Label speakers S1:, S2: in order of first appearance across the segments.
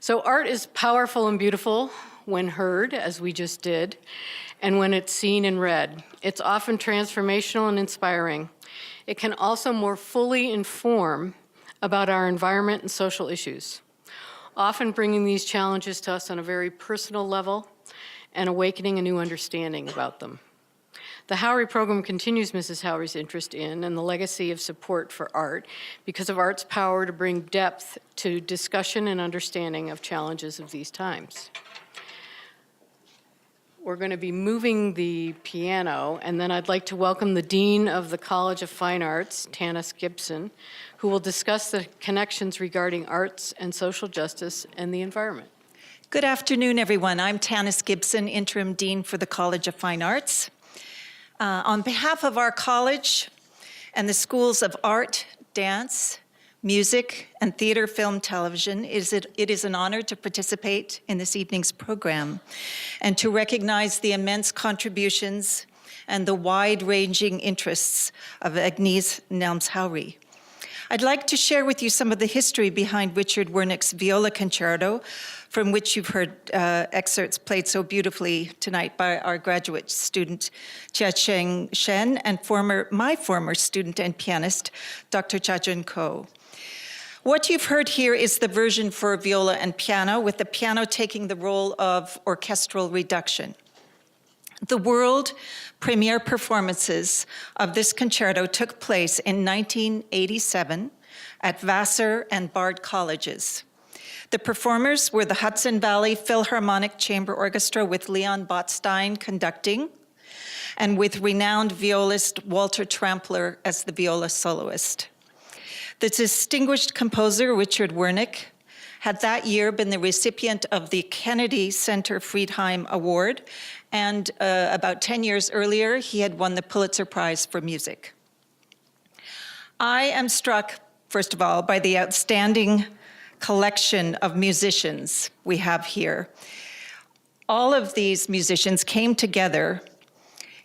S1: So art is powerful and beautiful when heard, as we just did, and when it's seen and read. It's often transformational and inspiring. It can also more fully inform about our environment and social issues, often bringing these challenges to us on a very personal level and awakening a new understanding about them. The Haury program continues Mrs. Haury's interest in and the legacy of support for art because of art's power to bring depth to discussion and understanding of challenges of these times. We're going to be moving the piano, and then I'd like to welcome the Dean of the College of Fine Arts, Tannis Gibson, who will discuss the connections regarding arts and social justice and the environment.
S2: Good afternoon, everyone. I'm Tannis Gibson, Interim Dean for the College of Fine Arts. On behalf of our college and the schools of art, dance, music, and theater, film, television, it is an honor to participate in this evening's program and to recognize the immense contributions and the wide-ranging interests of Agnese, Nelms, Haury. I'd like to share with you some of the history behind Richard Wernick's viola concerto, from which you've heard excerpts played so beautifully tonight by our graduate student, Chia-Cheng Shen, and my former student and pianist, Dr. Cha-Jun Ko. What you've heard here is the version for viola and piano, with the piano taking the role of orchestral reduction. The world premiere performances of this concerto took place in 1987 at Vassar and Bard Colleges. The performers were the Hudson Valley Philharmonic Chamber Orchestra with Leon Botstein conducting, and with renowned violist Walter Trampler as the viola soloist. The distinguished composer, Richard Wernick, had that year been the recipient of the Kennedy Center Friedheim Award, and about 10 years earlier, he had won the Pulitzer Prize for Music. I am struck, first of all, by the outstanding collection of musicians we have here. All of these musicians came together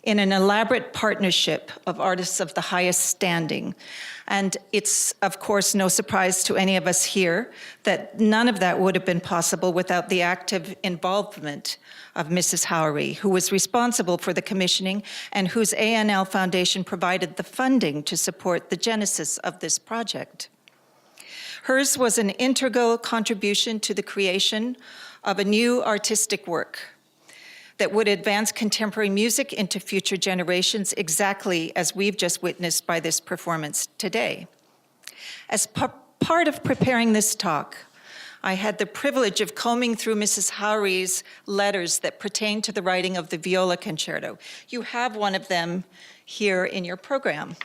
S2: in an elaborate partnership of artists of the highest standing. And it's, of course, no surprise to any of us here that none of that would have been possible without the active involvement of Mrs. Haury, who was responsible for the commissioning and whose ANL Foundation provided the funding to support the genesis of this project. Hers was an integral contribution to the creation of a new artistic work that would advance contemporary music into future generations, exactly as we've just witnessed by this performance today. As part of preparing this talk, I had the privilege of combing through Mrs. Haury's letters that pertain to the writing of the viola concerto. You have one of them here in your program.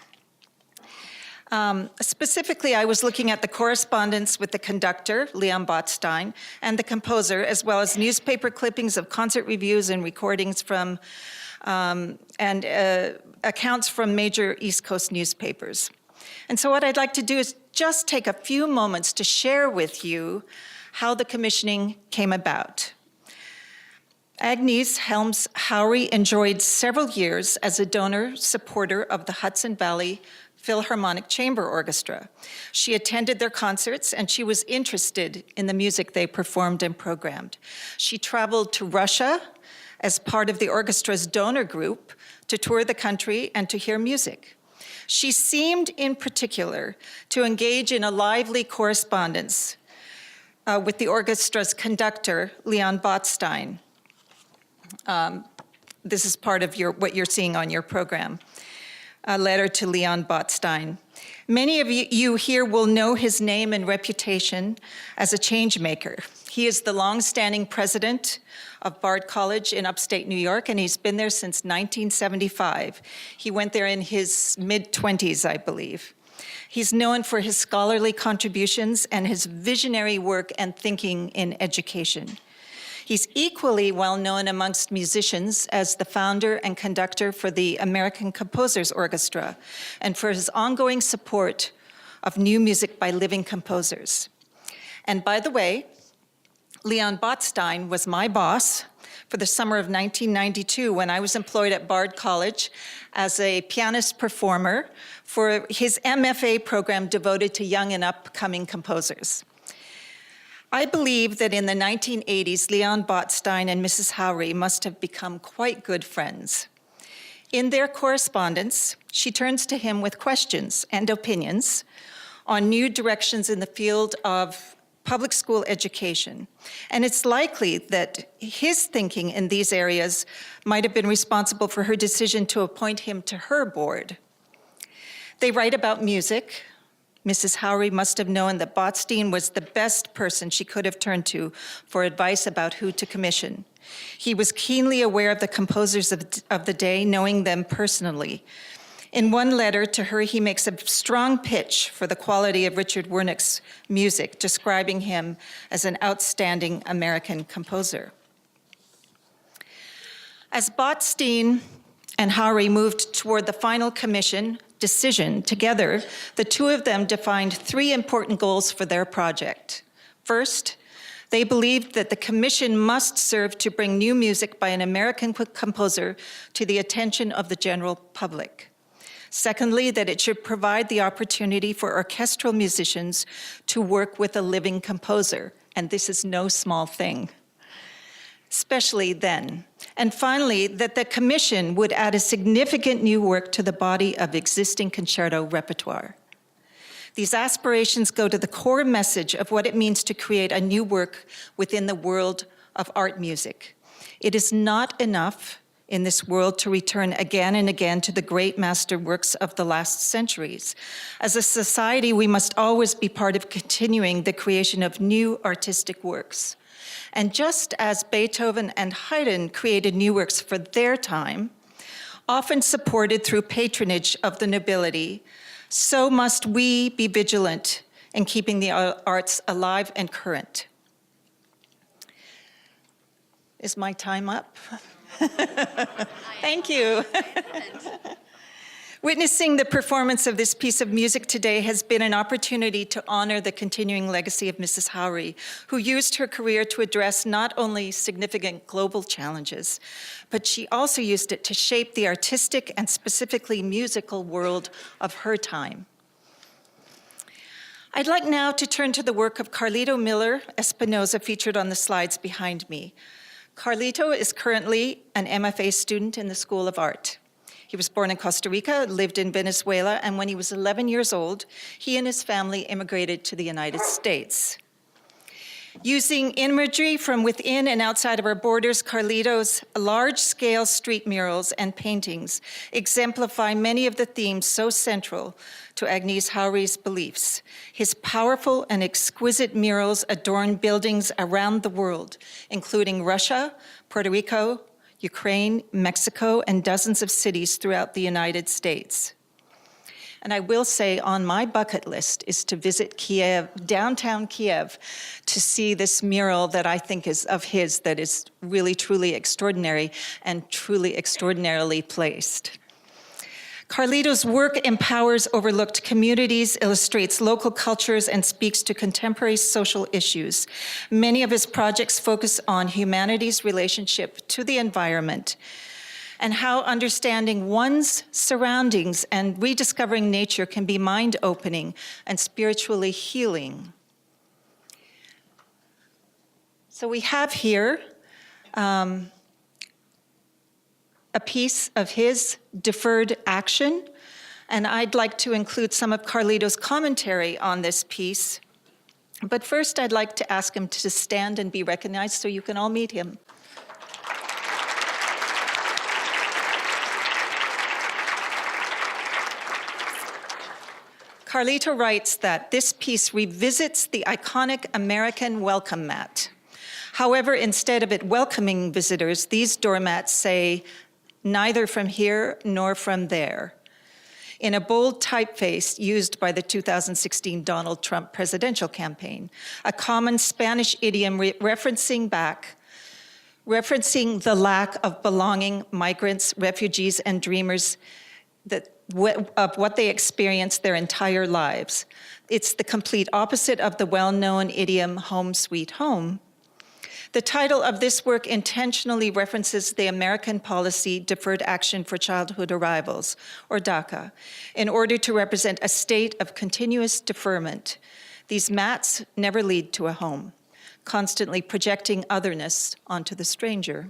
S2: Specifically, I was looking at the correspondence with the conductor, Leon Botstein, and the composer, as well as newspaper clippings of concert reviews and recordings from, accounts from major East Coast newspapers. And so what I'd like to do is just take a few moments to share with you how the commissioning came about. Agnese Helms Haury enjoyed several years as a donor supporter of the Hudson Valley Philharmonic Chamber Orchestra. She attended their concerts and she was interested in the music they performed and programmed. She traveled to Russia as part of the orchestra's donor group to tour the country and to hear music. She seemed in particular to engage in a lively correspondence with the orchestra's conductor, Leon Botstein. This is part of what you're seeing on your program. A letter to Leon Botstein. Many of you here will know his name and reputation as a change maker. He is the long-standing president of Bard College in upstate New York, and he's been there since 1975. He went there in his mid-20s, I believe. He's known for his scholarly contributions and his visionary work and thinking in education. He's equally well known amongst musicians as the founder and conductor for the American Composers Orchestra and for his ongoing support of new music by living composers. And by the way, Leon Botstein was my boss for the summer of 1992 when I was employed at Bard College as a pianist performer for his MFA program devoted to young and upcoming composers. I believe that in the 1980s, Leon Botstein and Mrs. Haury must have become quite good friends. In their correspondence, she turns to him with questions and opinions on new directions in the field of public school education. And it's likely that his thinking in these areas might have been responsible for her decision to appoint him to her board. They write about music. Mrs. Haury must have known that Botstein was the best person she could have turned to for advice about who to commission. He was keenly aware of the composers of the day, knowing them personally. In one letter to her, he makes a strong pitch for the quality of Richard Wernick's music, describing him as an outstanding American composer. As Botstein and Haury moved toward the final commission decision together, the two of them defined three important goals for their project. First, they believed that the commission must serve to bring new music by an American composer to the attention of the general public. Secondly, that it should provide the opportunity for orchestral musicians to work with a living composer, and this is no small thing, especially then. And finally, that the commission would add a significant new work to the body of existing concerto repertoire. These aspirations go to the core message of what it means to create a new work within the world of art music. It is not enough in this world to return again and again to the great master works of the last centuries. As a society, we must always be part of continuing the creation of new artistic works. And just as Beethoven and Haydn created new works for their time, often supported through patronage of the nobility, so must we be vigilant in keeping the arts alive and current. Is my time up? Thank you. Witnessing the performance of this piece of music today has been an opportunity to honor the continuing legacy of Mrs. Haury, who used her career to address not only significant global challenges, but she also used it to shape the artistic and specifically musical world of her time. I'd like now to turn to the work of Carlito Miller Espinosa, featured on the slides behind me. Carlito is currently an MFA student in the School of Art. He was born in Costa Rica, lived in Venezuela, and when he was 11 years old, he and his family immigrated to the United States. Using imagery from within and outside of our borders, Carlito's large-scale street murals and paintings exemplify many of the themes so central to Agnese Haury's beliefs. His powerful and exquisite murals adorn buildings around the world, including Russia, Puerto Rico, Ukraine, Mexico, and dozens of cities throughout the United States. And I will say on my bucket list is to visit Kiev, downtown Kiev, to see this mural that I think is of his that is really, truly extraordinary and truly extraordinarily placed. Carlito's work empowers overlooked communities, illustrates local cultures, and speaks to contemporary social issues. Many of his projects focus on humanity's relationship to the environment and how understanding one's surroundings and rediscovering nature can be mind-opening and spiritually healing. So we have here a piece of his deferred action, and I'd like to include some of Carlito's commentary on this piece. But first, I'd like to ask him to stand and be recognized so you can all meet him. Carlito writes that this piece revisits the iconic American welcome mat. However, instead of it welcoming visitors, these doormats say, "Neither from here nor from there," in a bold typeface used by the 2016 Donald Trump presidential campaign, a common Spanish idiom referencing the lack of belonging migrants, refugees, and dreamers of what they experience their entire lives. It's the complete opposite of the well-known idiom, "home sweet home." The title of this work intentionally references the American policy Deferred Action for Childhood Arrivals, or DACA, in order to represent a state of continuous deferment. These mats never lead to a home. constantly projecting otherness onto the stranger.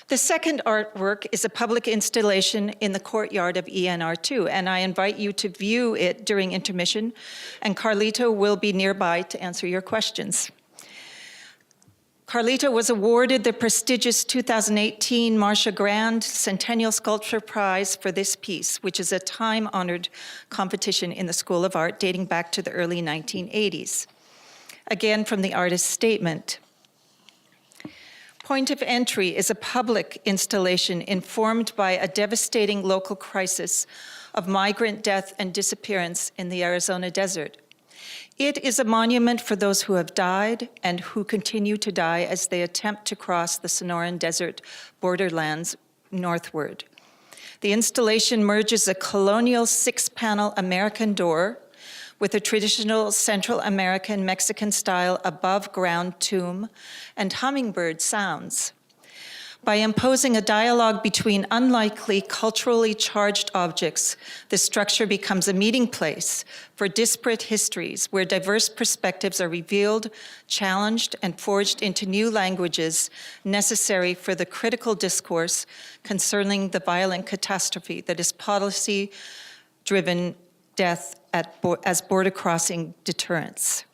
S2: The second artwork is a public installation in the courtyard of ENR2, and I invite you to view it during intermission, and Carlito will be nearby to answer your questions. Carlito was awarded the prestigious 2018 Marcia Grand Centennial Sculpture Prize for this piece, which is a time-honored competition in the School of Art dating back to the early 1980s. Again, from the artist's statement. Point of Entry is a public installation informed by a devastating local crisis of migrant death and disappearance in the Arizona desert. It is a monument for those who have died and who continue to die as they attempt to cross the Sonoran Desert borderlands northward. The installation merges a colonial 6-panel American door with a traditional Central American Mexican-style above-ground tomb and hummingbird sounds. By imposing a dialogue between unlikely culturally charged objects, the structure becomes a meeting place for disparate histories where diverse perspectives are revealed, challenged, and forged into new languages necessary for the critical discourse concerning the violent catastrophe that is policy-driven death as border crossing deterrence.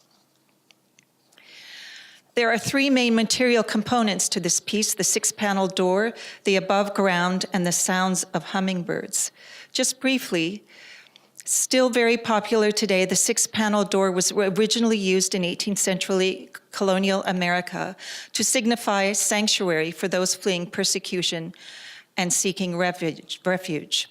S2: There are 3 main material components to this piece: the 6-panel door, the above ground, and the sounds of hummingbirds. Just briefly, still very popular today, the 6-panel door was originally used in 18th century colonial America to signify sanctuary for those fleeing persecution and seeking refuge.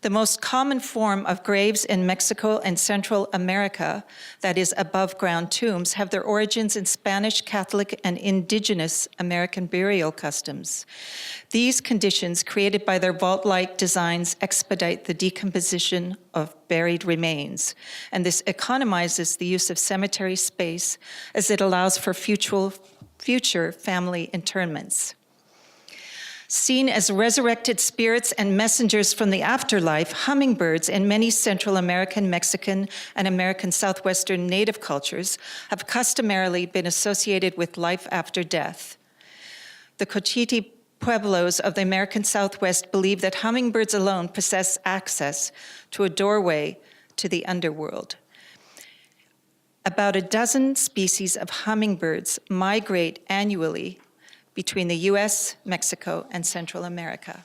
S2: The most common form of graves in Mexico and Central America, that is above-ground tombs, have their origins in Spanish, Catholic, and indigenous American burial customs. These conditions, created by their vault-like designs, expedite the decomposition of buried remains, and this economizes the use of cemetery space as it allows for future family interments. Seen as resurrected spirits and messengers from the afterlife, hummingbirds in many Central American, Mexican, and American Southwestern native cultures have customarily been associated with life after death. The Cochiti Pueblos of the American Southwest believe that hummingbirds alone possess access to a doorway to the underworld. About a dozen species of hummingbirds migrate annually between the US, Mexico, and Central America.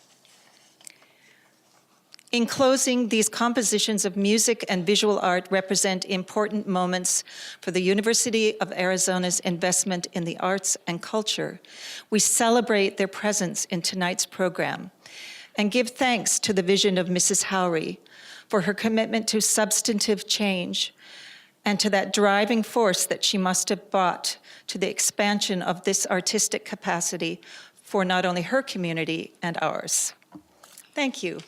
S2: In closing, these compositions of music and visual art represent important moments for the University of Arizona's investment in the arts and culture. We celebrate their presence in tonight's program and give thanks to the vision of Mrs. Haury for her commitment to substantive change and to that driving force that she must have brought to the expansion of this artistic capacity for not only her community and ours. Thank you.